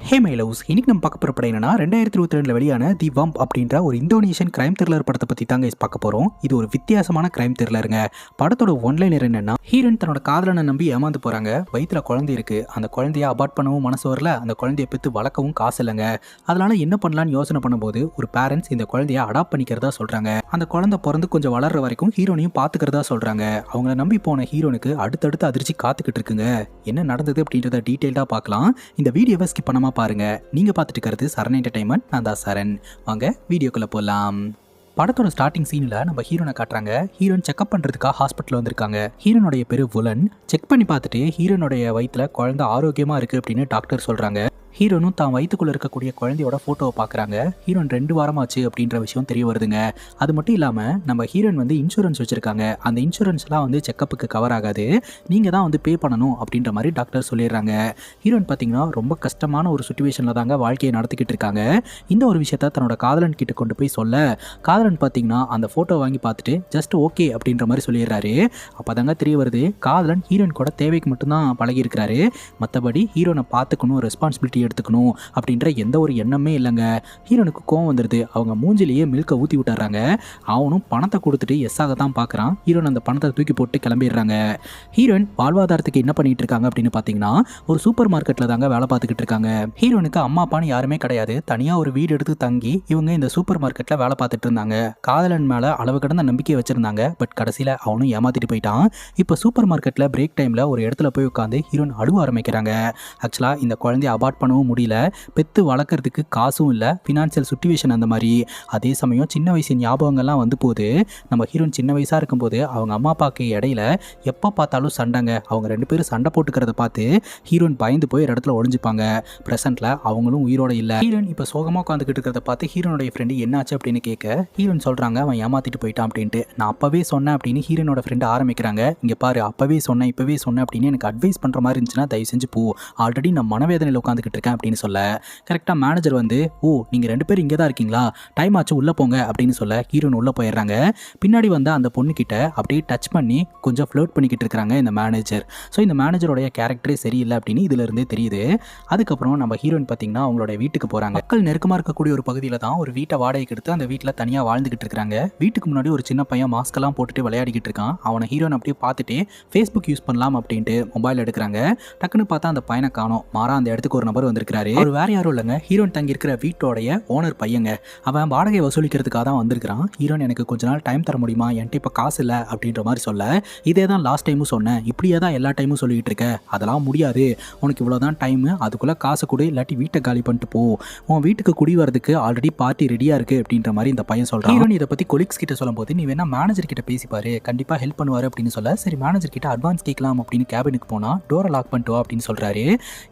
Hey my loves, இன்னைக்கு நம்ம பார்க்க போகிற படம் என்னன்னா 2022 வெளியான தி வம்ப் அப்படின்ற ஒரு இந்தோனேஷியன் கிரைம் த்ரில்லர் படத்தை பற்றி தாங்க பார்க்க போகிறோம். இது ஒரு வித்தியாசமான கிரைம் த்ரில்லருங்க. படத்தோட ஒன்லைனர் என்னன்னா, ஹீரோயின் தன்னோட காதலனை நம்பி ஏமாந்து போகிறாங்க. வயிற்றுல குழந்தை இருக்குது. அந்த குழந்தைய அபார்ட் பண்ணவும் மனசு வரல, அந்த குழந்தைய பெற்று வளர்க்கவும் காசு இல்லைங்க. அதனால என்ன பண்ணலான்னு யோசனை பண்ணும்போது ஒரு பேரண்ட்ஸ் இந்த குழந்தைய அடாப்ட் பண்ணிக்கிறதா சொல்கிறாங்க. அந்த குழந்தை பிறந்து கொஞ்சம் வளர்ற வரைக்கும் ஹீரோனையும் பார்த்துக்கிறதா சொல்கிறாங்க. அவங்கள நம்பி போன ஹீரோனுக்கு அடுத்தடுத்து அதிர்ச்சி காத்துக்கிட்டு இருக்குங்க. என்ன நடந்தது அப்படின்றத டீட்டெயில்டாக பார்க்கலாம். இந்த வீடியோவை ஸ்கிப் பண்ணாம பாருங்க. நீங்க பார்த்துட்டு இருக்கிறது சரண் என்டர்டைன்மெண்ட். நான் தான் சரண். வாங்க வீடியோக்குள்ள போலாம். படத்தோட ஸ்டார்டிங் சீன்ல நம்ம ஹீரோனை காட்டுறாங்க. ஹீரோன் செக்அப் பண்றதுக்காக ஹாஸ்பிட்டல் வந்திருக்காங்க. ஹீரோனுடைய பேரு புலன். செக் பண்ணி பார்த்துட்டு ஹீரோனுடைய வயிற்றுல குழந்தை ஆரோக்கியமா இருக்கு அப்படின்னு டாக்டர் சொல்றாங்க. ஹீரோனும் தான் வயிற்றுக்குள்ளே இருக்கக்கூடிய குழந்தையோட ஃபோட்டோவை பார்க்குறாங்க. ஹீரோன் 2 வாரமாச்சு அப்படின்ற விஷயம் தெரிய வருதுங்க. அது மட்டும் இல்லாமல் நம்ம ஹீரோன் இன்சூரன்ஸ் வச்சுருக்காங்க. அந்த இன்சூரன்ஸ்லாம் செக்கப்புக்கு கவர் ஆகாது, நீங்கள் தான் பே பண்ணணும் அப்படின்ற மாதிரி டாக்டர் சொல்லிடுறாங்க. ஹீரோன் பார்த்தீங்கன்னா ரொம்ப கஷ்டமான ஒரு சுச்சுவேஷனில் தாங்க வாழ்க்கையை நடத்திக்கிட்டு இருக்காங்க. இந்த ஒரு விஷயத்த தன்னோட காதலன் கிட்ட கொண்டு போய் சொல்ல, காதலன் பார்த்தீங்கன்னா அந்த ஃபோட்டோ வாங்கி பார்த்துட்டு ஜஸ்ட் ஓகே அப்படின்ற மாதிரி சொல்லிடுறாரு. அப்போ தாங்க தெரிய வருது, காதலன் ஹீரோன் கூட தேவைக்கு மட்டும்தான் பழகியிருக்கிறாரு. மற்றபடி ஹீரோனை பார்த்துக்கணும், ரெஸ்பான்சிபிலிட்டி எடுத்துக்கணும் அப்படின்ற எந்த ஒரு எண்ணமே இல்லைங்க. ஹீரோனுக்கு கோவம் வந்துடுது. அவங்க மூஞ்சிலேயே மில்கை ஊற்றி விட்டுறாங்க. அவனும் பணத்தை கொடுத்துட்டு எஸ்ஸாக தான் பார்க்குறான். ஹீரோன் அந்த பணத்தை தூக்கி போட்டு கிளம்பிடுறாங்க. ஹீரோயின் வாழ்வாதாரத்துக்கு என்ன பண்ணிட்டு இருக்காங்க அப்படின்னு பார்த்தீங்கன்னா, ஒரு சூப்பர் மார்க்கெட்டில் தாங்க வேலை பார்த்துக்கிட்டு இருக்காங்க. ஹீரோனுக்கு அம்மா அப்பான்னு யாருமே கிடையாது. தனியாக ஒரு வீடு எடுத்து தங்கி இவங்க இந்த சூப்பர் மார்க்கெட்டில் வேலை பார்த்துட்டு இருந்தாங்க. காதலன் மேலே அளவு கடந்த நம்பிக்கையை வச்சிருந்தாங்க. பட் கடைசியில் அவனும் ஏமாத்திட்டு போயிட்டான். இப்போ சூப்பர் மார்க்கெட்டில் பிரேக் டைமில் ஒரு இடத்துல போய் உட்காந்து ஹீரோன் அழுவ ஆரம்பிக்கிறாங்க. ஆக்சுவலாக இந்த குழந்தைய அபார்ட் பண்ணவும் முடியல, பெத்து வளர்க்கறதுக்கு காசும் இல்லை, ஃபினான்ஷியல் சுச்சுவேஷன் அந்த மாதிரி. அதே சமயம் சின்ன வயசு ஞாபகங்கள்லாம் போது நம்ம ஹீரோயின் சின்ன வயசாக இருக்கும்போது அவங்க அம்மா அப்பாவுக்கு இடையில எப்போ பார்த்தாலும் சண்டைங்க. அவங்க 2 பேரும் சண்டை போட்டுக்கிறத பார்த்து ஹீரோயின் பயந்து போய் ஒரு இடத்துல ஒளிஞ்சுப்பாங்க. ப்ரெசென்ட்ல அவங்களும் உயிரோட இல்லை. ஹீரோயின் இப்போ சோகமாக உட்காந்துக்கிட்டு இருக்கிறத பார்த்து ஹீரோனுடைய ஃப்ரெண்டு என்னாச்சு அப்படின்னு கேட்க, ஹீரோயின் சொல்கிறாங்க அவன் ஏமாத்திட்டு போயிட்டான் அப்படின்ட்டு. நான் அப்பவே சொன்னேன் அப்படின்னு ஹீரோனோட ஃப்ரெண்டு ஆரம்பிக்கிறாங்க. இங்கே பாரு, அப்பவே சொன்னேன் இப்பவே சொன்னேன் அப்படின்னு எனக்கு அட்வைஸ் பண்ணுற மாதிரி இருந்துச்சுன்னா தயவு செஞ்சு போ, ஆல்ரெடி நான் மனவேதனையில் உட்காந்துக்கிட்டு இருக்கேன் அப்படின்னு சொல்ல, கரெக்டாக மேனேஜர் ஓ நீங்கள் 2 பேரும் இங்கே தான் இருக்கீங்களா, டைம் ஆச்சு உள்ளே போங்க அப்படின்னு சொல்ல ஹீரோன் உள்ளே போயிடுறாங்க. பின்னாடி அந்த பொண்ணுக்கிட்ட அப்படியே டச் பண்ணி கொஞ்சம் ஃப்ளர்ட் பண்ணிக்கிட்டு இருக்கிறாங்க இந்த மேனேஜர். ஸோ இந்த மேனேஜருடைய கேரக்டரே சரியில்லை அப்படின்னு இதிலிருந்தே தெரியுது. அதுக்கப்புறம் நம்ம ஹீரோயின் பார்த்தீங்கன்னா அவங்களோட வீட்டுக்கு போகிறாங்க. மக்கள் நெருக்கமாக இருக்கக்கூடிய ஒரு பகுதியில் தான் ஒரு வீட்டை வாடகைக்கு எடுத்து அந்த வீட்டில் தனியாக வாழ்ந்துகிட்டு இருக்காங்க. வீட்டுக்கு முன்னாடி ஒரு சின்ன பையன் மாஸ்கெல்லாம் போட்டுட்டு விளையாடிக்கிட்டு இருக்கான். அவனை ஹீரோன் அப்படியே பார்த்துட்டு ஃபேஸ்புக் யூஸ் பண்ணலாம் அப்படின்ட்டு மொபைல் எடுக்கிறாங்க. டக்குன்னு பார்த்தா அந்த பையனை காணோம். மாறா அந்த இடத்துக்கு ஒரு நபர் வந்திருக்கிறாரு. அவர் வேற யாரும் இல்லைங்க, ஹீரோன் தங்கி இருக்கிற வீட்டோடைய ஓனர் பையங்க. அவன் வாடகை வசூலிக்கிறதுக்காக தான் வந்திருக்கிறான். ஹீரோன் எனக்கு கொஞ்ச நாள் டைம் தர முடியுமா, என்கிட்ட இப்போ காசு இல்லை அப்படின்ற மாதிரி சொல்ல, இதே தான் லாஸ்ட் டைமும் சொன்னேன், இப்படியே தான் எல்லா டைமும் சொல்லிட்டு இருக்க, அதெல்லாம் முடியாது, உனக்கு இவ்வளோதான் டைமு, அதுக்குள்ளே காசு கொடு, இல்லாட்டி வீட்டை காலி பண்ணிட்டு போ, உன் வீட்டுக்கு குடி வரதுக்கு ஆல்ரெடி பார்ட்டி ரெடியாக இருக்குது அப்படின்ற மாதிரி இந்த பையன் சொல்கிறான். ஹீரோன் இதை பற்றி கொலீக்ஸ் கிட்ட சொல்லும்போது, நீ வேணா மேனேஜர் கிட்ட பேசிப்பாரு, கண்டிப்பாக ஹெல்ப் பண்ணுவார் அப்படின்னு சொல்ல, சரி மேனேஜர் கிட்ட அட்வான்ஸ் கேட்கலாம் அப்படின்னு கேபினுக்கு போனால் டோரை லாக் பண்ணிட்டு அப்படின்னு சொல்கிறாரு.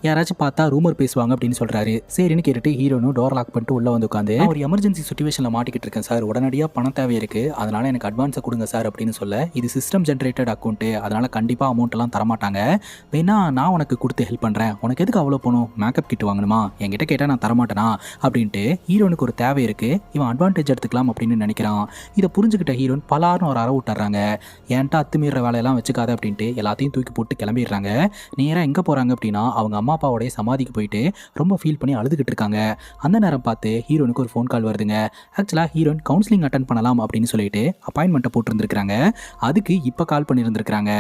யாராச்சும் பார்த்தா ரூமர் பேசுவாங்க அப்படின்னு சொல்கிறாரு. சரின்னு கேட்டுட்டு ஹீரோனும் டோர் லாக் பண்ணிட்டு உள்ளே உட்காந்து, ஒரு எமர்ஜென்சி சுச்சுவேஷனில் மாட்டிக்கிட்டு இருக்கேன் சார், உடனடியாக பணம் தேவை இருக்குது, அதனால் எனக்கு அட்வான்ஸை கொடுங்க சார் அப்படின்னு சொல்ல, இது சிஸ்டம் ஜென்ரேட்டட் அக்கௌண்ட்டு, அதனால் கண்டிப்பாக அமௌண்ட்டெல்லாம் தரமாட்டாங்க, வேணா நான் உனக்கு கொடுத்து ஹெல்ப் பண்ணுறேன், உனக்கு எதுக்கு அவ்வளோ போகணும், மேக்கப் கிட் வாங்கணுமா, என்கிட்ட கேட்டால் நான் தரமாட்டேனா அப்படின்ட்டு ஹீரோனுக்கு ஒரு தேவை இருக்குது, இவன் அட்வான்டேஜ் எடுத்துக்கலாம் அப்படின்னு நினைக்கிறான். இதை புரிஞ்சுக்கிட்ட ஹீரோன் பலாருன்னு ஒரு அற விட்டுறாங்க. ஏன்ட்டா அத்துமீற வேலையெல்லாம் வச்சுக்காத அப்படின்ட்டு எல்லாத்தையும் தூக்கி போட்டு கிளம்பிடுறாங்க. நேராக எங்கே போகிறாங்க அப்படின்னா அவங்க அம்மா அப்பாவோடைய சமாதிக்கு போயிட்டு ரொம்ப ஃபீல் பண்ணி அழுதுகிட்டு இருக்காங்க. அந்த நேரம் பார்த்து ஹீரோனுக்கு ஒரு ஃபோன் கால் வருதுங்க. ஆக்சுவலாக ஹீரோன் கவுன்சிலிங் அட்டன் பண்ணலாம் அப்படின்னு சொல்லிட்டு அப்பாயின்மெண்ட்டை போட்டுருந்துருக்காங்க. அதுக்கு இப்போ கால் பண்ணியிருந்துருக்காங்க.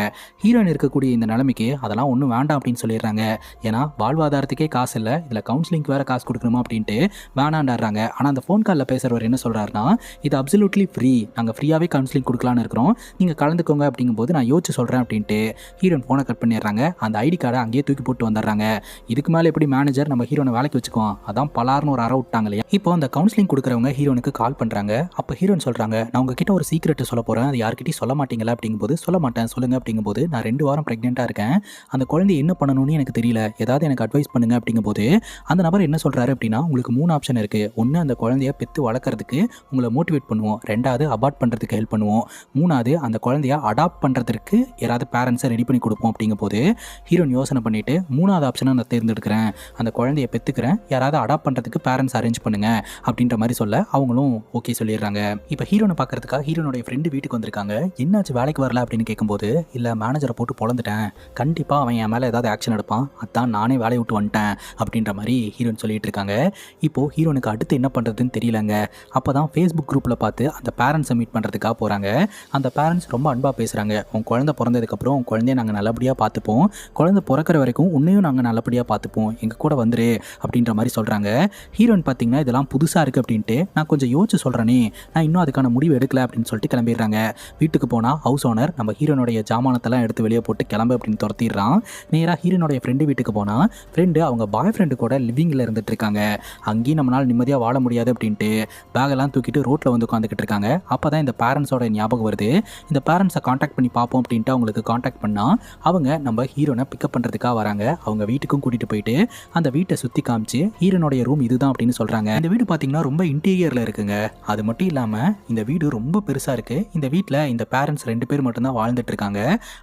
ஹீரோயின் இருக்கக்கூடிய இந்த நிலைமைக்கு அதெல்லாம் ஒன்றும் வேண்டாம் அப்படின்னு சொல்லிடுறாங்க. ஏன்னா வாழ்வாதாரத்துக்கே காசு இல்லை, இதில் கவுன்சிலிங்க்கு வேறு காசு கொடுக்கணுமா அப்படின்ட்டு வேணாண்டாடுறாங்க. ஆனால் அந்த ஃபோன் காலில் பேசுகிறவர் என்ன சொல்கிறாருன்னா, இது அப்சல்யூட்லி ஃப்ரீ, நாங்கள் ஃப்ரீயாகவே கவுன்சிலிங் கொடுக்கலான்னு இருக்கிறோம், நீங்கள் கலந்துக்கோங்க அப்படிங்கும்போது நான் யோசிச்சு சொல்கிறேன் அப்படின்ட்டு ஹீரோயின் ஃபோனை கட் பண்ணிடுறாங்க. அந்த ஐடி கார்டை அங்கேயே தூக்கி போட்டு வந்துடுறாங்க. இதுக்கு மேலே எப்படி மேனேஜர் நம்ம ஹீரோனை வேலைக்கு வச்சுக்குவோம், அதான் பலார்னு ஒரு அற விட்டாங்க இல்லையா. இப்போ அந்த கவுன்சிலிங் கொடுக்குறவங்க ஹீரோனுக்கு கால் பண்ணுறாங்க. அப்போ ஹீரோன் சொல்கிறாங்க, நான் உங்ககிட்ட ஒரு சீக்ரெட் சொல்ல போகிறேன், அது யார்கிட்டையும் சொல்ல மாட்டீங்களா அப்படிங்கும்போது, சொல்ல மாட்டேன் சொல்லுங்கள் அப்படிங்கும்போது, நான் 2 வாரம் ப்ரெக்னெண்ட்டாக இருக்கேன், அந்த குழந்தை என்ன பண்ணணும்னு எனக்கு தெரியல, ஏதாவது எனக்கு அட்வைஸ் பண்ணுங்க அப்படிங்கும்போது, அந்த நபர் என்ன சொல்கிறாரு அப்படின்னா, உங்களுக்கு 3 ஆப்ஷன் இருக்குது. ஒன்று, அந்த குழந்தைய பெற்று வளர்க்குறதுக்கு உங்களை மோட்டிவேட் பண்ணுவோம், 2வது அபார்ட் பண்ணுறதுக்கு ஹெல்ப் பண்ணுவோம், 3வது அந்த குழந்தைய அடாப்ட் பண்ணுறதுக்கு யாராவது பேரண்ட்ஸை ரெடி பண்ணி கொடுப்போம் அப்படிங்கும்போது, ஹீரோன் யோசனை பண்ணிவிட்டு 3வது ஆப்ஷனை நான் தேர்ந்தெடுக்கிறேன், அந்த குழந்தைய பெற்றுக்கிறேன், யாராவது அடாப்ட் பண்ணுறதுக்கு பேரண்ட்ஸ் அரேஞ்ச் பண்ணுங்க அப்படின்ற மாதிரி சொல்ல அவங்களும் ஓகே சொல்லிடுறாங்க. இப்போ ஹீரோனை பார்க்கறதுக்காக ஹீரோனுடைய ஃப்ரெண்டு வீட்டுக்கு வந்திருக்காங்க. என்னாச்சு வேலைக்கு வரல அப்படின்னு கேட்கும்போது, இல்லை மேனேஜரை போட்டு பொழந்துட்டேன், கண்டிப்பாக அவன் என் மேலே ஏதாவது ஆக்ஷன் எடுப்பான், அதான் நானே வேலையை விட்டு வந்துட்டேன் அப்படின்ற மாதிரி ஹீரோன் சொல்லிட்டு இருக்காங்க. இப்போது ஹீரோனுக்கு அடுத்து என்ன பண்ணுறதுன்னு தெரியலங்க. அப்போ தான் ஃபேஸ்புக் குரூப்பில் பார்த்து அந்த பேரண்ட்ஸை மீட் பண்ணுறதுக்காக போகிறாங்க. அந்த பேரண்ட்ஸ் ரொம்ப அன்பாக பேசுகிறாங்க. உன் குழந்தை பிறந்ததுக்கப்புறம் உன் குழந்தைய நாங்கள் நல்லபடியாக பார்த்துப்போம், குழந்தை பிறக்கிற வரைக்கும் உன்னையும் நாங்கள் நல்லபடியாக பார்த்துப்போம், எங்கள் கூட வந்துரு அப்படின்ற மாதிரி சொல்கிறாங்க. ஹீரோயின் பார்த்தீங்கன்னா இதெல்லாம் புதுசாக இருக்குது அப்படின்ட்டு, நான் கொஞ்சம் யோசிச்சு சொல்கிறேனே, நான் இன்னும் அதுக்கான முடிவு எடுக்கல அப்படின்னு சொல்லிட்டு கிளம்பிடுறாங்க. வீட்டுக்கு போனால் ஹவுஸ் ஓனர் நம்ம ஹீரோனுடைய ஜாமானத்தெல்லாம் எடுத்து வெளியே போட்டு கிளம்பு அப்படின்னு துரத்திடுறான். நேராக ஹீரோனுடைய ஃப்ரெண்டு வீட்டுக்கு போனால் ஃப்ரெண்டு அவங்க பாய் ஃப்ரெண்டு கூட லிவிங்கில் இருந்துட்டு இருக்காங்க. அங்கேயும் நம்மளால் நிம்மதியாக வாழ முடியாது அப்படின்ட்டு பேகெல்லாம் தூக்கிட்டு ரோட்டில் வந்து உட்காந்துக்கிட்டு இருக்காங்க. அப்போ தான் இந்த பேரண்ட்ஸோட ஞாபகம் வருது. இந்த பேரண்ட்ஸை காண்டாக்ட் பண்ணி பார்ப்போம் அப்படின்ட்டு அவங்களுக்கு காண்டாக்ட் பண்ணால் அவங்க நம்ம ஹீரோனை பிக்கப் பண்ணுறதுக்காக வராங்க. அவங்க வீட்டுக்கும் கூட்டிகிட்டு போயிட்டு அந்த வீட்டை சுற்றி காமிச்சு ஹீரோனுடைய ரூம் இதுதான் அப்படின்னு சொல்கிறாங்க. இந்த வீடு பார்த்தீங்கன்னா ரொம்ப இன்டீரியரில் இருக்குங்க. அது மட்டும் இல்லாமல் இந்த வீடு ரொம்ப பெருசாக இருக்குது. இந்த வீட்டில் இந்த பேரண்ட்ஸ் 2 பேர் மட்டும்தான் வாழ்ந்துட்டு இருக்காங்க.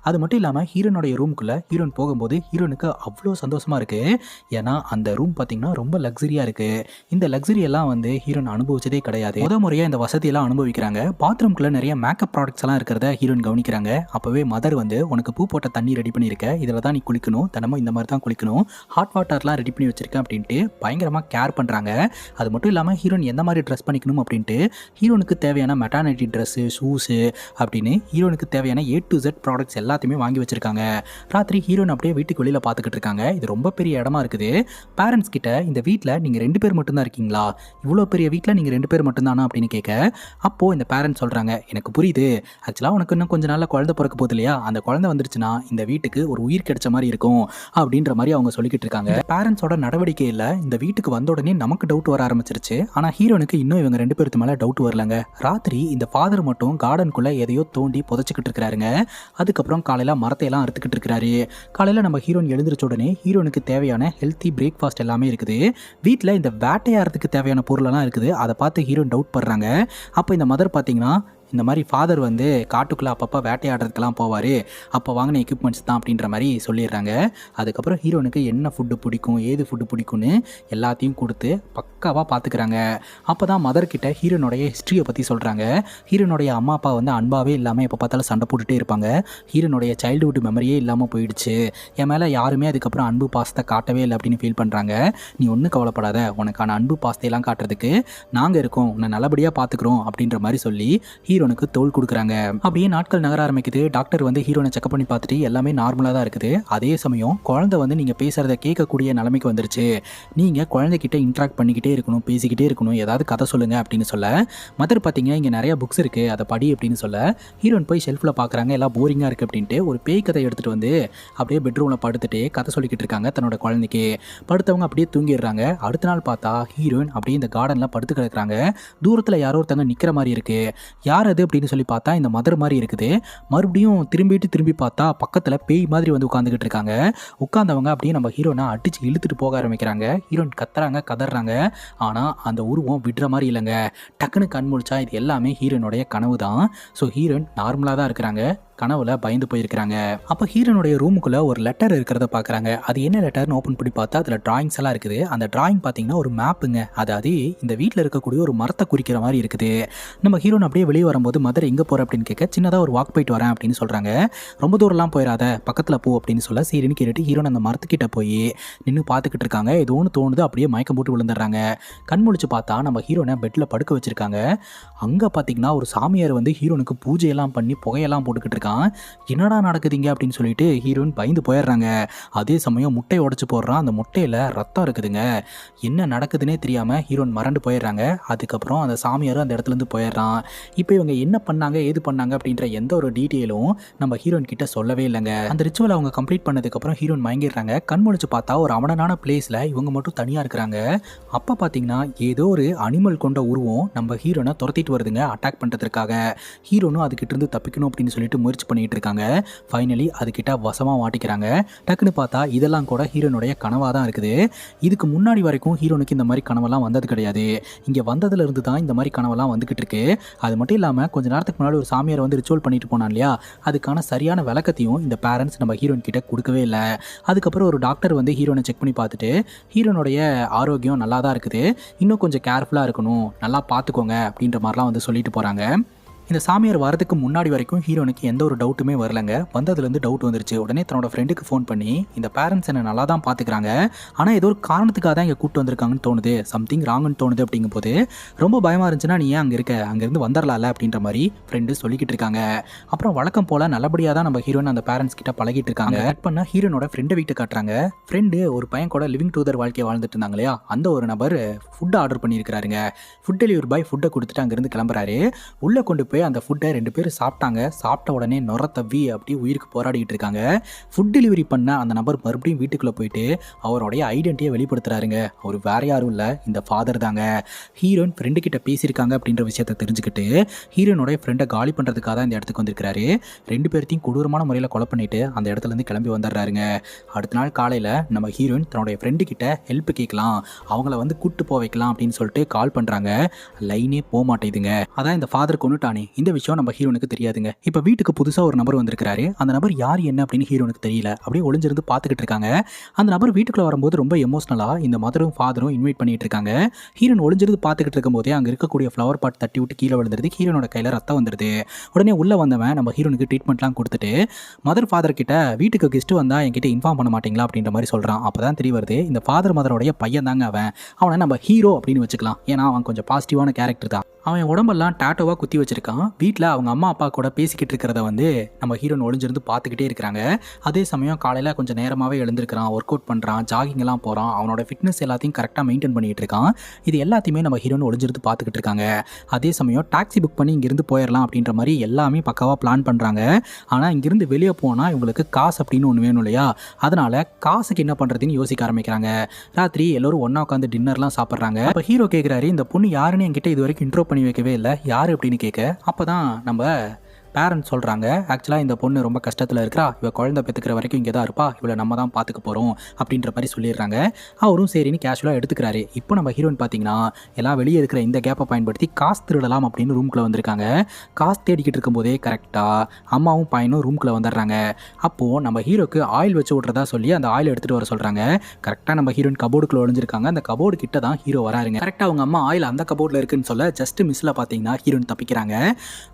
அது மட்டும் இல்லாமல் ஹீரோனுடைய ரூமுக்குள்ளே ஹீரோன் போகும்போது ஹீரோனுக்கு அவ்வளோ சந்தோஷமாக இருக்குது. ஏன்னா அந்த ரூம் பார்த்தீங்கன்னா ரொம்ப லக்ஸரியாக இருக்குது. இந்த லக்ஸரி எல்லாம் வந்து ஹீரோன் அனுபவிச்சதே கிடையாது. முறையாக இந்த வசதியெல்லாம் அனுபவிக்கிறாங்க. பாத்ரூம்குள்ளே நிறைய மேக்கப் ப்ராடக்ட்ஸ் எல்லாம் இருக்கிறத ஹீரோன் கவனிக்கிறாங்க. அப்போவே மதர் வந்து உனக்கு பூ போட்ட தண்ணி ரெடி பண்ணியிருக்க, இதில் தான் நீ குளிக்கணும், தினமும் இந்த மாதிரி தான் குளிக்கணும், ஹாட் வாட்டர்லாம் ரெடி பண்ணி வச்சிருக்கேன் அப்படின்ட்டு பயங்கரமாக கேர் பண்ணுறாங்க. அது மட்டும் இல்லாமல் ஹீரோன் எந்த மாதிரி ட்ரெஸ் பண்ணிக்கணும் அப்படின்ட்டு ஹீரோனுக்கு தேவையான மெட்டர்னிட்டி ட்ரெஸ்ஸு, ஷூஸு அப்படின்னு ஹீரோனுக்கு தேவையான A to Z ப்ராடக்ட்ஸ் எல்லாத்தையுமே வாங்கி வச்சிருக்காங்க. ராத்திரி ஹீரோன் அப்படியே வீட்டுக்கு வெளியில் பார்த்துக்கிட்டு இருக்காங்க. இது ரொம்ப பெரிய இடமா இருக்குது. பேரண்ட்ஸ் கிட்ட இந்த வீட்டில் நீங்கள் 2 பேர் மட்டும்தான் இருக்கீங்களா, இவ்வளோ பெரிய வீட்டில் நீங்கள் 2 பேர் மட்டும்தானா அப்படின்னு கேட்க, அப்போது இந்த பேரண்ட்ஸ் சொல்கிறாங்க, எனக்கு புரியுது, ஆக்சுவலாக உனக்கு இன்னும் கொஞ்சம் நாளில் குழந்தை பிறக்க போகுது இல்லையா, அந்த குழந்தை வந்துருச்சுன்னா இந்த வீட்டுக்கு ஒரு உயிர் கிடைச்ச மாதிரி இருக்கும் அப்படின்ற மாதிரி அவங்க சொல்லிக்கிட்டு இருக்காங்க. பேரண்ட்ஸோட நடவடிக்கையில் இந்த வீட்டுக்கு வந்த உடனே நமக்கு டவுட் வர ஆரம்பிச்சிருச்சு. ஆனால் ஹீரோனுக்கு இன்னும் இவங்க 2 பேருக்கு மேலே டவுட் வரலங்க. ராத்திரி இந்த ஃபாதர் மட்டும் கார்டனுக்குள்ளே எதையோ தோண்டி புதைச்சிக்கிட்டு இருக்கிறாருங்க. அதுக்கப்புறம் காலையில் மரத்தையெல்லாம் அறுத்துக்கிட்டு இருக்கிறாரு. காலையில் நம்ம ஹீரோன் எழுந்திரிச்ச உடனே ஹீரோனுக்கு தேவையான ஹெல்த்தி பிரேக்ஃபாஸ்ட் எல்லாமே இருக்குது. வீட்டில் இந்த வேட்டையாடுறதுக்கு தேவையான பொருளெல்லாம் இருக்குது. அதை பார்த்து ஹீரோன் டவுட் படுறாங்க. அப்போ இந்த மதர் பார்த்தீங்கன்னா இந்த மாதிரி ஃபாதர் வந்து காட்டுக்குள்ளே அப்பப்போ வேட்டையாடுறதுக்கெல்லாம் போவார், அப்போ வாங்கின எக்யூப்மெண்ட்ஸ் தான் அப்படின்ற மாதிரி சொல்லிடுறாங்க. அதுக்கப்புறம் ஹீரோனுக்கு என்ன ஃபுட்டு பிடிக்கும், ஏது ஃபுட்டு பிடிக்கும்னு எல்லாத்தையும் கொடுத்து பக்காவாக பார்த்துக்கிறாங்க. அப்போ தான் மதர்கிட்ட ஹீரோனுடைய ஹிஸ்ட்ரியை பற்றி சொல்கிறாங்க. ஹீரோனுடைய அம்மா அப்பா வந்து அன்பாகவே இல்லாமல் எப்போ பார்த்தாலும் சண்டை போட்டுகிட்டே இருப்பாங்க. ஹீரோனுடைய சைல்டுஹுட் மெமரியே இல்லாமல் போயிடுச்சு. என் மேலே யாருமே அதுக்கப்புறம் அன்பு பாசத்தை காட்டவே இல்லை அப்படின்னு ஃபீல் பண்ணுறாங்க. நீ ஒன்றும் கவலைப்படாத, உனக்கான அன்பு பாசத்தையெல்லாம் காட்டுறதுக்கு நாங்கள் இருக்கோம், உன்னை நல்லபடியாக பார்த்துக்குறோம் அப்படின்ற மாதிரி சொல்லி ஹீரோனுக்கு தோல் கொடுக்குறாங்க. அப்படியே நாட்கள் நகர ஆரம்பிக்குது. டாக்டர் வந்து ஹீரோனை செக்அப் பண்ணி பார்த்துட்டு எல்லாமே நார்மலாக தான் இருக்குது. அதே சமயம் குழந்தை வந்து நீங்கள் பேசுகிறத கேட்கக்கூடிய நிலைமைக்கு வந்துருச்சு. நீங்கள் குழந்தைகிட்ட இன்ட்ராக்ட் பண்ணிக்கிட்டே இருக்கணும், பேசிக்கிட்டே இருக்கணும், ஏதாவது கதை சொல்லுங்கள் அப்படின்னு சொல்ல, மதர் பார்த்தீங்க இங்கே நிறைய புக்ஸ் இருக்குது, அதை படி அப்படின்னு சொல்ல, ஹீரோன் போய் ஷெல்ஃபில் பார்க்குறாங்க. எல்லாம் போரிங்காக இருக்குது அப்படின்ட்டு ஒரு பேய் கதை எடுத்துகிட்டு வந்து அப்படியே பெட்ரூமில் படுத்துட்டு கதை சொல்லிக்கிட்டு இருக்காங்க தன்னோட குழந்தைக்கு. படுத்தவங்க அப்படியே தூங்கிடுறாங்க. அடுத்த நாள் பார்த்தா ஹீரோயின் அப்படியே இந்த கார்டனில் படுத்து கிடக்குறாங்க. தூரத்தில் யாரோ ஒருத்தவங்க நிற்கிற மாதிரி இருக்குது. யார் அது அப்படின்னு சொல்லி பார்த்தா இந்த மதர் மாதிரி இருக்குது. மறுபடியும் திரும்பி பார்த்தா பக்கத்தில் பேய் மாதிரி வந்து உட்காந்துக்கிட்டு இருக்காங்க. உட்காந்தவங்க அப்படியே நம்ம ஹீரோனை அடிச்சு இழுத்துட்டு போக ஆரம்பிக்கிறாங்க. ஹீரோயின் கத்துறாங்க, கதறாங்க. ஆனால் அந்த உருவம் விடுற மாதிரி இல்லைங்க. டக்குன்னு கண் முழிச்சா இது எல்லாமே ஹீரோனுடைய கனவு தான். ஸோ ஹீரோயின் நார்மலாக தான் இருக்கிறாங்க. கனவுல பயந்து போயிருக்கிறாங்க. அப்போ ஹீரோனுடைய ரூமுக்குள்ளே ஒரு லெட்டர் இருக்கிறத பார்க்குறாங்க. அது என்ன லெட்டர்னு ஓப்பன் பண்ணி பார்த்தா அதில் டிராயிங்ஸ் எல்லாம் இருக்குது. அந்த டிராயிங் பார்த்தீங்கன்னா ஒரு மேப்புங்க. அதாவது இந்த வீட்டில் இருக்கக்கூடிய ஒரு மரத்தை குறிக்கிற மாதிரி இருக்குது. நம்ம ஹீரோன் அப்படியே வெளியே வரும்போது மதர் எங்கே போகிற அப்படின்னு கேட்க, சின்னதாக ஒரு வாக் போயிட்டு வரேன் அப்படின்னு சொல்கிறாங்க. ரொம்ப தூரம்லாம் போயிடாத, பக்கத்தில் போ அப்படின்னு சொல்ல, சரின்னு கேட்டுட்டு ஹீரோன் அந்த மரத்துக்கிட்ட போய் நின்று பார்த்துக்கிட்டு இருக்காங்க. ஏதோ ஒன்று தோணுது, அப்படியே மயக்கம் போட்டு விழுந்துடுறாங்க. கண் முழிச்சு பார்த்தா நம்ம ஹீரோனை பெட்டில் படுக்க வச்சுருக்காங்க. அங்கே பார்த்தீங்கன்னா ஒரு சாமியார் வந்து ஹீரோனுக்கு பூஜையெல்லாம் பண்ணி புகையெல்லாம் போட்டுக்கிட்டு இருக்காங்க. என்னடா நடக்குதுங்க அப்படின்னு சொல்லிட்டு ஹீரோயின் பயந்து போயிடுறாங்க. அதே சமயம் முட்டையை உடைச்சு போடுறான். அந்த முட்டையில் ரத்தம் இருக்குதுங்க. என்ன நடக்குதுன்னே தெரியாமல் ஹீரோயின் மறந்து போயிடுறாங்க. அதுக்கப்புறம் அந்த சாமியாரும் அந்த இடத்துலேருந்து போயிடுறான். இப்போ இவங்க என்ன பண்ணாங்க, ஏது பண்ணாங்க அப்படின்ற எந்த ஒரு டீட்டெயிலும் நம்ம ஹீரோயின் கிட்ட சொல்லவே இல்லைங்க. அந்த ரிச்சுவல் அவங்க கம்ப்ளீட் பண்ணதுக்கப்புறம் ஹீரோயின் மயங்கிடுறாங்க. கண் முழிச்சு பார்த்தா ஒரு அமனனான பிளேஸில் இவங்க மட்டும் தனியாக இருக்கிறாங்க. அப்போ பார்த்தீங்கன்னா ஏதோ ஒரு அனிமல் கொண்ட உருவம் நம்ம ஹீரோனை துரத்திட்டு வருதுங்க, அட்டாக் பண்ணுறதுக்காக. ஹீரோனும் அதுக்கிட்ட இருந்து தப்பிக்கணும் அப்படின்னு சொல்லிட்டு முயற்சி முயற்சி பண்ணிட்டு இருக்காங்க. ஃபைனலி அதுக்கிட்ட வசமாக மாட்டிக்கிறாங்க. டக்குன்னு பார்த்தா இதெல்லாம் கூட ஹீரோனுடைய கனவாக தான் இருக்குது. இதுக்கு முன்னாடி வரைக்கும் ஹீரோனுக்கு இந்த மாதிரி கனவெல்லாம் வந்தது கிடையாது. இங்கே வந்ததுலேருந்து தான் இந்த மாதிரி கனவெல்லாம் வந்துக்கிட்டு இருக்கு. அது மட்டும் இல்லாமல் கொஞ்ச நேரத்துக்கு முன்னாடி ஒரு சாமியார் வந்து ரிச்சுவல் பண்ணிட்டு போனான் இல்லையா, அதுக்கான சரியான விளக்கத்தையும் இந்த பேரண்ட்ஸ் நம்ம ஹீரோயின் கிட்ட கொடுக்கவே இல்லை. அதுக்கப்புறம் ஒரு டாக்டர் வந்து ஹீரோனை செக் பண்ணி பார்த்துட்டு ஹீரோனுடைய ஆரோக்கியம் நல்லா தான் இருக்குது, இன்னும் கொஞ்சம் கேர்ஃபுல்லாக இருக்கணும், நல்லா பார்த்துக்கோங்க அப்படின்ற மாதிரிலாம் வந்து சொல்லிட்டு போகிறாங்க. இந்த சாமியார் வரதுக்கு முன்னாடி வரைக்கும் ஹீரோனுக்கு எந்த ஒரு டவுட்டுமே வரலங்க. வந்ததுலேருந்து டவுட் வந்துருச்சு. உடனே தன்னோட ஃப்ரெண்டுக்கு ஃபோன் பண்ணி இந்த பேரண்ட்ஸ் என்ன நல்லா தான் பார்த்துக்கிறாங்க, ஆனால் ஏதோ ஒரு காரணத்துக்காக தான் இங்கே கூப்பிட்டு வந்திருக்காங்கன்னு தோணுது, சம்திங் ராங்குன்னு தோணுது அப்படிங்கும் போது ரொம்ப பயமாக இருந்துச்சுன்னா நீ ஏன் அங்கே இருக்க, அங்கேருந்து வந்துடலாம்ல அப்படின்ற மாதிரி ஃப்ரெண்டு சொல்லிக்கிட்டு இருக்காங்க. அப்புறம் வழக்கம் போல் நல்லபடியாக தான் நம்ம ஹீரோயின் அந்த பேரண்ட்ஸ் கிட்ட பழகிட்டு இருக்காங்க. கட் பண்ணால் ஹீரோனோட ஃப்ரெண்டை வீட்டை காட்டுறாங்க. ஃப்ரெண்டு ஒரு பையன் கூட லிவிங் டுகெதர் வாழ்க்கையை வாழ்ந்துட்டு இருந்தாங்க இல்லையா, அந்த ஒரு நபர் ஃபுட்டை ஆர்டர் பண்ணியிருக்கிறாருங்க. ஃபுட் டெலிவரி பாய் ஃபுட்டை கொடுத்துட்டு அங்கேருந்து கிளம்புறாரு. உள்ளே கொண்டு போய் அந்த ஃபுட்டை 2 பேர் சாப்பிட்டாங்க. சாப்பிட்ட உடனே நுர தவ்வி அப்படியே உயிருக்கு போராடிட்டு இருக்காங்க. ஃபுட் டெலிவரி பண்ண அந்த நபர் மறுபடியும் வீட்டுக்குள்ளே போயிட்டு அவருடைய ஐடென்டிட்டியை வெளிப்படுத்துறாருங்க. அவர் வேற யாரும் இல்லை, இந்த ஃபாதர் தாங்க. ஹீரோயின் ஃப்ரெண்டு கிட்ட பேசியிருக்காங்க அப்படின்ற விஷயத்தை தெரிஞ்சுக்கிட்டு ஹீரோனுடைய ஃப்ரெண்டை காலி பண்ணுறதுக்காக தான் இந்த இடத்துக்கு வந்திருக்கிறாரு. 2 பேர்த்தையும் கொடூரமான முறையில் கொலை பண்ணிட்டு அந்த இடத்துலேருந்து கிளம்பி வந்துடுறாருங்க. அடுத்த நாள் காலையில் நம்ம ஹீரோயின் தன்னுடைய ஃப்ரெண்டு கிட்ட ஹெல்ப் கேட்கலாம், அவங்கள வந்து கூட்டு போக வைக்கலாம் அப்படின்னு சொல்லிட்டு கால் பண்ணுறாங்க. லைனே போக மாட்டேங்குதுங்க. அதான் இந்த ஃபாதர் கொண்டுட்டானே, இந்த விஷயம் நம்ம ஹீரோனுக்கு தெரியாதுங்க. இப்போ வீட்டுக்கு புதுசாக ஒரு நபர் வந்திருக்கிறாரு. அந்த நபர் யார் என்ன அப்படின்னு ஹீரோனுக்கு தெரியல. அப்படியே ஒளிஞ்சிருந்து பார்த்துக்கிட்டு இருக்காங்க. அந்த நபர் வீட்டுக்குள்ள வரும்போது ரொம்ப எமோஷனலாக இந்த மதரும் ஃபாதரும் இன்வைட் பண்ணிட்டு இருக்காங்க. ஹீரோன் ஒளிஞ்சிருந்து பார்த்துக்கிட்டு இருக்கும்போதே அங்கே இருக்கக்கூடிய ஃப்ளவர் பாட் தட்டி விட்டு கீழே விழுந்துருது. ஹீரோனோட கையில் ரத்தம் வந்துடுது. உடனே உள்ள வந்தவன் நம்ம ஹீரோனுக்கு ட்ரீட்மெண்ட்லாம் கொடுத்துட்டு மதர் ஃபாதர் கிட்ட வீட்டுக்கு கெஸ்ட் வந்தால் என்கிட்ட இன்ஃபார்ம் பண்ண மாட்டீங்களா அப்படின்ற மாதிரி சொல்கிறான். அப்போ தான் தெரிய வருது இந்த ஃபாதர் மதரோடைய பையன் தாங்க அவன். அவனை நம்ம ஹீரோ அப்படின்னு வச்சுக்கலாம். ஏன்னா அவன் கொஞ்சம் பாசிட்டிவான கேரக்டர் தான். அவன் உடம்பெல்லாம் டேட்டோவாக குத்தி வச்சிருக்கான். வீட்டில் அவங்க அம்மா அப்பா கூட பேசிக்கிட்டு இருக்கிறத வந்து நம்ம ஹீரோன் ஒளிஞ்சிருந்து பார்த்துக்கிட்டே இருக்கிறாங்க. அதே சமயம் காலையில் கொஞ்சம் நேரமாகவே எழுந்திருக்கிறான், ஒர்க் அவுட் பண்ணுறான், ஜாகிங்லாம் போகிறான், அவனோட ஃபிட்னஸ் எல்லாத்தையும் கரெக்டாக மெயின்டைன் பண்ணிகிட்டு இருக்கான். இது எல்லாத்தையுமே நம்ம ஹீரோன் ஒளிஞ்சிருந்து பார்த்துக்கிட்டு இருக்காங்க. அதே சமயம் டாக்ஸி புக் பண்ணி இங்கேருந்து போயிடலாம் அப்படின்ற மாதிரி எல்லாமே பக்காவாக பிளான் பண்ணுறாங்க. ஆனால் இங்கேருந்து வெளியே போனால் இவங்களுக்கு காசு அப்படின்னு ஒன்று வேணும் இல்லையா, அதனால் காசுக்கு என்ன பண்ணுறதுன்னு யோசிக்க ஆரம்பிக்கிறாங்க. ராத்திரி எல்லோரும் ஒன்றா உட்காந்து டின்னர்லாம் சாப்பிட்றாங்க. இப்போ ஹீரோ கேட்குறாரு, இந்த பொண்ணு யாருன்னு என்கிட்ட இது வரைக்கும் இன்ட்ரோ பண்ணி வைக்கவே இல்லை, யார் அப்படின்னு கேட்க அப்போ தான் நம்ம பேரண்ட்ஸ் சொல்கிறாங்க, ஆக்சுவலாக இந்த பொண்ணு ரொம்ப கஷ்டத்தில் இருக்கிறா, இவள் குழந்தை பெற்றுக்கிற வரைக்கும் இங்கே தான் இருப்பா, இவளை நம்ம தான் பார்த்துக்க போகிறோம் அப்படின்ற மாதிரி சொல்லிடுறாங்க. அவரும் சரின்னு கேஷுவலாக எடுத்துக்கிறாரு. இப்போ நம்ம ஹீரோயின் பார்த்தீங்கன்னா எல்லாம் வெளியே இருக்கிற இந்த கேப்பை பயன்படுத்தி காசு திருடலாம் அப்படின்னு ரூம்குள்ளே வந்திருக்காங்க. காசு தேடிக்கிட்டு இருக்கும்போதே கரெக்டாக அம்மாவும் பையனும் ரூம்குள்ளே வந்துடுறாங்க. அப்போது நம்ம ஹீரோக்கு ஆயில் வச்சு விட்றதா சொல்லி அந்த ஆயில் எடுத்துகிட்டு வர சொல்கிறாங்க. கரெக்டாக நம்ம ஹீரோயின் கபோர்டுக்குள்ளே ஒழிஞ்சிருக்காங்க. அந்த கபோர்டு கிட்ட தான் ஹீரோ வராருங்க. கரெக்டாக அவங்க அம்மா ஆயில் அந்த கபோர்டில் இருக்குன்னு சொல்ல ஜஸ்ட் மிஸ்ஸில் பார்த்தீங்கன்னா ஹீரோயின் தப்பிக்கிறாங்க.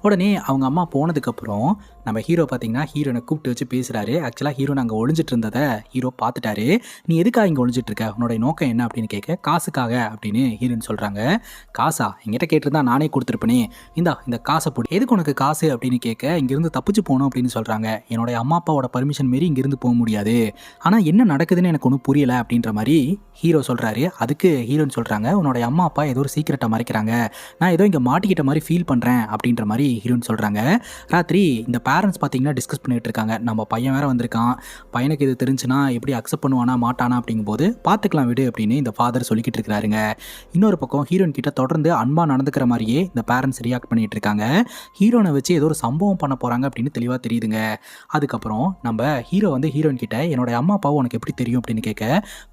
உடனே அவங்க அம்மா போனதுக்கப்புறம் நம்ம ஹீரோ பார்த்தீங்கன்னா ஹீரோனை கூப்பிட்டு வச்சு பேசுகிறாரு. ஆக்சுவலாக ஹீரோன் அங்கே ஒழிஞ்சிட்டு இருந்ததை ஹீரோ பார்த்துட்டாரு. நீ எதுக்காக இங்கே ஒழிஞ்சிட்டு இருக்க, உன்னோட நோக்கம் என்ன அப்படின்னு கேட்க காசுக்காக அப்படின்னு ஹீரோயின் சொல்கிறாங்க. காசா, என்கிட்ட கேட்டிருந்தா நானே கொடுத்துருப்பேனே, இந்த காசை போடு, எதுக்கு உனக்கு காசு அப்படின்னு கேட்க இங்கேருந்து தப்பிச்சு போகணும் அப்படின்னு சொல்கிறாங்க. என்னோடய அம்மா அப்பாவோட பர்மிஷன் மாரி இங்கேருந்து போக முடியாது, ஆனால் என்ன நடக்குதுன்னு எனக்கு ஒன்றும் புரியலை அப்படின்ற மாதிரி ஹீரோ சொல்கிறாரு. அதுக்கு ஹீரோயின் சொல்கிறாங்க, உன்னோட அம்மா அப்பா ஏதோ ஒரு சீக்கிரட்டை மறைக்கிறாங்க, நான் ஏதோ இங்கே மாட்டிக்கிட்ட மாதிரி ஃபீல் பண்ணுறேன் அப்படின்ற மாதிரி ஹீரோயின் சொல்கிறாங்க. ராத்திரி இந்த பேரண்ட்ஸ் பார்த்தீங்கன்னா டிஸ்கஸ் பண்ணிட்டு இருக்காங்க. நம்ம பையன் வேற வந்திருக்கான், பையனுக்கு இது தெரிஞ்சுன்னா எப்படி அக்செப்ட் பண்ணுவானா மாட்டானா அப்படிங்கும்போது பார்த்துக்கலாம் விடு அப்படின்னு இந்த ஃபாதர் சொல்லிக்கிட்டு இருக்கிறாருங்க. இன்னொரு பக்கம் ஹீரோயின் கிட்ட தொடர்ந்து அன்பாக நடந்துக்கிற மாதிரியே இந்த பேரண்ட்ஸ் ரியாக்ட் பண்ணிட்டு இருக்காங்க. ஹீரோனை வச்சு ஏதோ ஒரு சம்பவம் பண்ண போகிறாங்க அப்படின்னு தெளிவாக தெரியுதுங்க. அதுக்கப்புறம் நம்ம ஹீரோ வந்து ஹீரோயின் கிட்ட என்னோட அம்மா அப்பாவும் உனக்கு எப்படி தெரியும் அப்படின்னு கேட்க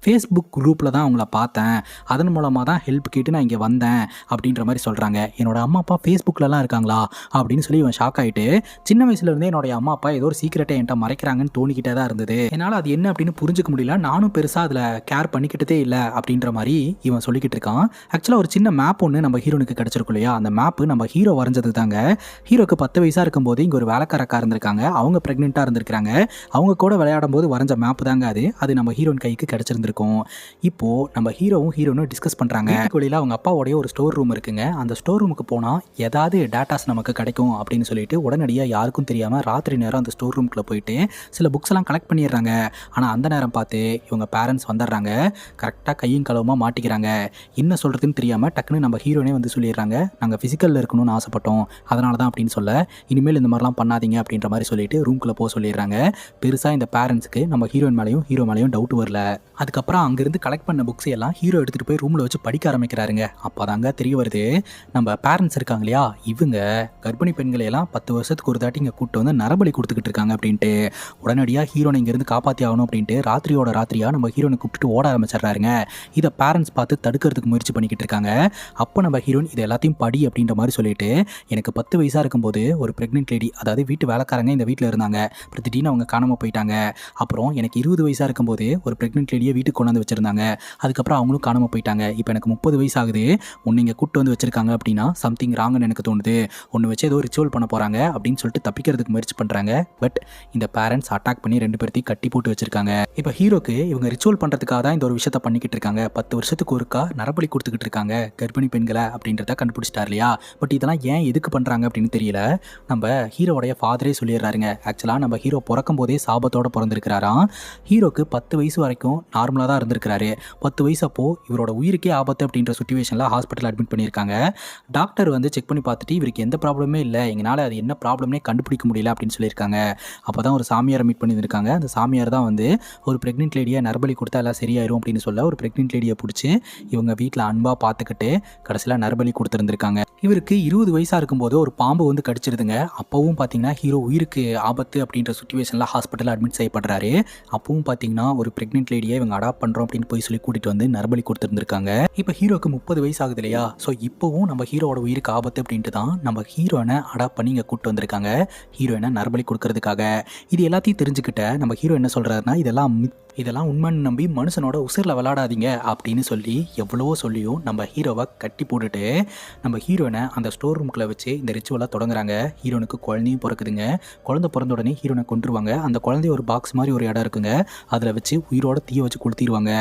ஃபேஸ்புக் குரூப்பில் தான் அவங்கள பார்த்தேன், அதன் மூலமாக தான் ஹெல்ப் கேட்டு நான் இங்கே வந்தேன் அப்படின்ற மாதிரி சொல்கிறாங்க. என்னோட அம்மா அப்பா ஃபேஸ்புக்கிலலாம் இருக்காங்களா அப்படின்னு சொல்லி இவன் ஷாக் ஆகிட்டு, சின்ன வயசுலேருந்தே என்னோட அம்மா அப்பா ஏதோ ஒரு சீக்கிரட்டை என்கிட்ட மறைக்கிறாங்கன்னு தோணிக்கிட்டே தான் இருந்தது, என்னால் அது என்ன அப்படின்னு புரிஞ்சுக்க முடியல, நானும் பெருசாக அதில் கேர் பண்ணிக்கிட்டதே இல்லை அப்படின்ற மாதிரி இவன் சொல்லிக்கிட்டு இருக்கான். ஆக்சுவலாக ஒரு சின்ன மேப் ஒன்று நம்ம ஹீரோனுக்கு கிடச்சிருக்கும் இல்லையா, அந்த மேப்பு நம்ம ஹீரோ வரைஞ்சது தாங்க. ஹீரோக்கு 10 வயசாக இருக்கும்போது இங்கே ஒரு வேலைக்காரக்கா இருந்திருக்காங்க, அவங்க ப்ரெக்னெண்ட்டாக இருந்திருக்காங்க, அவங்க கூட விளையாடும் போது வரைஞ்ச மேப்பு தாங்க அது நம்ம ஹீரோயின் கைக்கு கிடச்சிருந்துருக்கும். இப்போது நம்ம ஹீரோவும் ஹீரோனும் டிஸ்கஸ் பண்ணுறாங்க. வெளியில் அவங்க அப்பாவோடைய ஒரு ஸ்டோர் ரூம் இருக்குங்க, அந்த ஸ்டோர் ரூமுக்கு போனால் ஏதாவது டேட்டாஸ் நமக்கு கிடைக்கும் அப்படின்னு சொல்லிட்டு உடனடியாக யாருக்கும் தெரியாமல் ராத்திரி நேரம் அந்த ஸ்டோர் ரூம்குள்ளே போயிட்டு சில புக்ஸ் எல்லாம் கலெக்ட் பண்ணிடுறாங்க. ஆனால் அந்த நேரம் பார்த்து இவங்க பேரண்ட்ஸ் வந்துடுறாங்க. கரெக்டாக கையும் களவுமாக மாட்டிக்கிறாங்க. என்ன சொல்கிறதுன்னு தெரியாமல் டக்குன்னு நம்ம ஹீரோனே வந்து சொல்லிடுறாங்க, நாங்கள் ஃபிசிக்கலில் இருக்கணும்னு ஆசைப்பட்டோம், அதனால தான் அப்படின்னு சொல்ல இனிமேல் இந்த மாதிரிலாம் பண்ணாதீங்க அப்படின்ற மாதிரி சொல்லிட்டு ரூம்குள்ளே போக சொல்லிடுறாங்க. பெருசாக இந்த பேரண்ட்ஸ்க்கு நம்ம ஹீரோயின் மேலேயும் ஹீரோ மேலேயும் டவுட் வரல. அதுக்கப்புறம் அங்கேருந்து கலெக்ட் பண்ண புக்ஸ் எல்லாம் ஹீரோ எடுத்துகிட்டு போய் ரூமில் வச்சு படிக்க ஆரம்பிக்கிறாருங்க. அப்போ தாங்க தெரிய வருது, நம்ம பேரண்ட்ஸ் இருக்காங்க இல்லையா, இவங்க கர்ப்பிணி பெண்களை எல்லாம் 10 வருஷத்துக்கு ஒரு தாட்டி இங்கே கூட்டு கூப்பிட்டு வந்து நரபலி கொடுத்துக்கிட்டு இருக்காங்க அப்படின்ட்டு. உடனடியாக ஹீரோனை இங்கேருந்து காப்பாற்றி ஆகணும் அப்படின்ட்டு ராத்திரியாக நம்ம ஹீரோனை கூப்பிட்டு ஓட ஆரம்பிச்சிடுறாருங்க. இதை பேரண்ட்ஸ் பார்த்து தடுக்கிறதுக்கு முயற்சி பண்ணிக்கிட்டு இருக்காங்க. அப்போ நம்ம ஹீரோயின் இது எல்லாத்தையும் படி அப்படின்ற மாதிரி சொல்லிட்டு, எனக்கு 10 வயசாக இருக்கும்போது ஒரு ப்ரெக்னென்ட் லேடி, அதாவது வீட்டு வேலைக்காரங்க இந்த வீட்டில் இருந்தாங்க. அப்புறம் திடீர்னு அவங்க காணாமல் போயிட்டாங்க. அப்புறம் எனக்கு 20 வயசாக இருக்கும்போது ஒரு ப்ரெக்னென்ட் லேடியை வீட்டுக்கு கொண்டு வந்து வச்சுருந்தாங்க. அதுக்கப்புறம் அவங்களும் காணாமல் போயிட்டாங்க. இப்போ எனக்கு 30 வயசு ஆகுது. ஒன்று இங்கே கூட்டு வந்து வச்சிருக்காங்க அப்படின்னா சம்திங் ராங்னு எனக்கு தோணுது. ஒன்று வச்சு ஏதோ ரிச்சுவல் பண்ண போகிறாங்க அப்படின்னு சொல்லிட்டு தப்பிக்கிறதுக்கு முயற்சி பண்ணுறாங்க. பட் இந்த பேரண்ட்ஸ் அட்டாக் பண்ணி 2 பேர்த்தையும் கட்டி போட்டு வச்சிருக்காங்க. இப்போ ஹீரோக்கு இவங்க ரிச்சுவல் பண்ணுறதுக்காக தான் இந்த ஒரு விஷயத்த பண்ணிக்கிட்டு இருக்காங்க. 10 வருஷத்துக்கு ஒருக்கா நரபலி கொடுத்துக்கிட்டு இருக்காங்க கர்ப்பிணி பெண்களை அப்படின்றத கண்டுபிடிச்சிட்டார் இல்லையா. பட் இதெல்லாம் ஏன் எதுக்கு பண்ணுறாங்க அப்படின்னு தெரியல. நம்ம ஹீரோடைய ஃபாதரே சொல்லிடுறாருங்க. ஆக்சுவலாக நம்ம ஹீரோ பிறக்கும் போதே சாபத்தோடு பிறந்திருக்கிறாராம். ஹீரோக்கு 10 வயசு வரைக்கும் நார்மலாக தான் இருந்திருக்கிறாரு. 10 வயசு அப்போ இவரோட உயிருக்கே ஆபத்து அப்படின்ற சுச்சுவேஷனில் ஹாஸ்பிட்டல் அட்மிட் பண்ணியிருக்காங்க. டாக்டர் வந்து செக் பண்ணி பார்த்துட்டு இவருக்கு எந்த ப்ராப்ளமே இல்லை, எங்களால் அது என்ன ப்ராப்ளம்னே கண்டுபிடிக்க முடியல அப்படின்னு சொல்லியிருக்காங்க. அப்போ தான் ஒரு சாமியாரை மீட் பண்ணியிருக்காங்க. அந்த சாமியார் தான் வந்து ஒரு ப்ரெக்னென்ட் லேடியை நரபலி கொடுத்தா எல்லாம் சரியாயிரும் அப்படின்னு சொல்ல ஒரு ப்ரெக்னென்ட் லேடியை பிடிச்சி இவங்க வீட்டில் அன்பாக பார்த்துக்கிட்டு கடைசியில் நரபலி கொடுத்துருந்துருக்காங்க. இவருக்கு 20 வயசாக இருக்கும்போது ஒரு பாம்பு வந்து கடிச்சிருதுங்க. அப்போவும் பார்த்தீங்கன்னா ஹீரோ உயிருக்கு ஆபத்து அப்படின்ற சுச்சுவேஷனில் ஹாஸ்பிட்டலில் அட்மிட் செய்யப்படுறாரு. அப்பவும் பார்த்தீங்கன்னா ஒரு ப்ரெக்னென்ட் லேடியை இவங்க அடாப்ட் பண்ணுறோம் அப்படின்னு போய் சொல்லி கூட்டிகிட்டு வந்து நரபலி கொடுத்துருந்துருக்காங்க. இப்போ ஹீரோக்கு 30 வயசு ஆகுது இல்லையா. ஸோ இப்போவும் நம்ம ஹீரோவோட உயிருக்கு ஆபத்து அப்படின்ட்டு தான் நம்ம ஹீரோனை அடாப்ட் பண்ணி இங்கே கூப்பிட்டு வந்திருக்காங்க, ஹீரோயினை நரபலி கொடுக்கறதுக்காக. இது எல்லாத்தையும் தெரிஞ்சுக்கிட்ட நம்ம ஹீரோ என்ன சொல்கிறாருன்னா, இதெல்லாம் உண்மைன்னு நம்பி மனுஷனோட உசிரில் விளையாடாதீங்க அப்படின்னு சொல்லி எவ்வளவோ சொல்லியும் நம்ம ஹீரோவை கட்டி போட்டுட்டு நம்ம ஹீரோயினை அந்த ஸ்டோர் ரூம்குள்ளே வச்சு இந்த ரிச்சுவலாக தொடங்குறாங்க. ஹீரோனுக்கு குழந்தையும் பிறக்குதுங்க. குழந்தை பிறந்த உடனே ஹீரோனை கொண்டுருவாங்க. அந்த குழந்தைய ஒரு பாக்ஸ் மாதிரி ஒரு இடம் இருக்குங்க, அதில் வச்சு உயிரோட தீய வச்சு கொளுத்திடுவாங்க.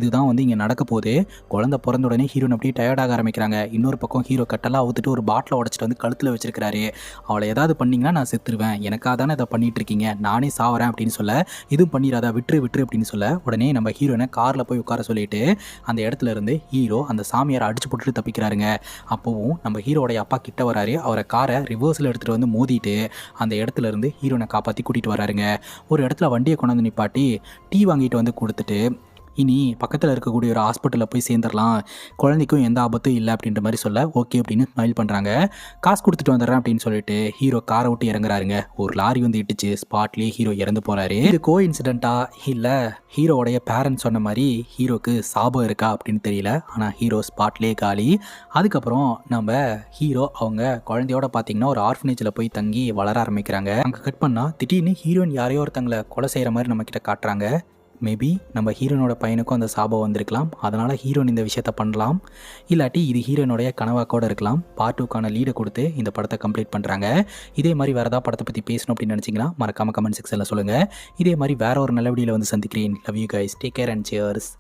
இதுதான் வந்து இங்கே நடக்க போகுது. குழந்தை பிறந்த உடனே ஹீரோன் அப்படியே டயர்டாக ஆரம்பிக்கிறாங்க. இன்னொரு பக்கம் ஹீரோ கட்டெல்லாம் ஊற்றிட்டு ஒரு பாட்டில் உடச்சிட்டு வந்து கழுத்தில் வச்சிருக்கிறாரு. அவளை ஏதாவது பண்ணிங்கன்னா நான் செத்துருவேன், எனக்காக தானே இதை பண்ணிட்டு இருக்கீங்க, நானே சாவறேன் அப்படின்னு சொல்ல, இதுவும் பண்ணிடாதா, விட்டுரு அப்படின்னு சொல்ல, உடனே நம்ம ஹீரோனை காரில் போய் உட்கார சொல்லிட்டு அந்த இடத்துல இருந்து ஹீரோ அந்த சாமியாரை அடிச்சு போட்டுட்டு தப்பிக்கிறாருங்க. அப்போவும் நம்ம ஹீரோடைய அப்பா கிட்ட வராரு. அவரை காரை ரிவர்ஸில் எடுத்துகிட்டு வந்து மோதிட்டு அந்த இடத்துல இருந்து ஹீரோனை காப்பாற்றி கூட்டிகிட்டு வராருங்க. ஒரு இடத்துல வண்டியை கொண்டாந்து நிப்பாட்டி டீ வாங்கிட்டு வந்து கொடுத்துட்டு, இனி பக்கத்தில் இருக்கக்கூடிய ஒரு ஹாஸ்பிட்டலில் போய் சேர்ந்துடலாம், குழந்தைக்கும் எந்த ஆபத்தும் இல்லை அப்படின்ற மாதிரி சொல்ல ஓகே அப்படின்னு ஸ்மைல் பண்ணுறாங்க. காசு கொடுத்துட்டு வந்துடுறேன் அப்படின்னு சொல்லிட்டு ஹீரோ காரை விட்டு இறங்குறாருங்க. ஒரு லாரி வந்து இட்டுச்சு, ஸ்பாட்லேயே ஹீரோ இறந்து போகிறாரு. இது கோ இன்சிடென்ட்டா இல்லை ஹீரோவுடைய பேரண்ட்ஸ் சொன்ன மாதிரி ஹீரோக்கு சாபம் இருக்கா அப்படின்னு தெரியல. ஆனால் ஹீரோ ஸ்பாட்லேயே காலி. அதுக்கப்புறம் நம்ம ஹீரோ அவங்க குழந்தையோட பார்த்தீங்கன்னா ஒரு ஆர்ஃபனேஜில் போய் தங்கி வளர ஆரம்பிக்கிறாங்க. அங்கே கட் பண்ணால் திடீர்னு ஹீரோயின் யாரையோ ஒருத்தங்களை கொலை செய்கிற மாதிரி நம்மக்கிட்ட காட்டுறாங்க. மேபி நம்ம ஹீரோனோட பையனுக்கும் அந்த சாபம் வந்திருக்கலாம், அதனால் ஹீரோன் இந்த விஷயத்த பண்ணலாம். இல்லாட்டி இது ஹீரோனுடைய கனவாக்கோடு இருக்கலாம். பார்ட் 2க்கான லீடை கொடுத்து இந்த படத்தை கம்ப்ளீட் பண்ணுறாங்க. இதே மாதிரி வேறு ஏதாவது படத்தை பற்றி பேசணும் அப்படின்னு நினச்சிங்கன்னா மறக்காமல் கமெண்ட் செக்ஷனில் சொல்லுங்கள். இதே மாதிரி வேறு ஒரு நல்ல வீடியோவில் வந்து சந்திக்கிறேன். Love you guys, take care and cheers.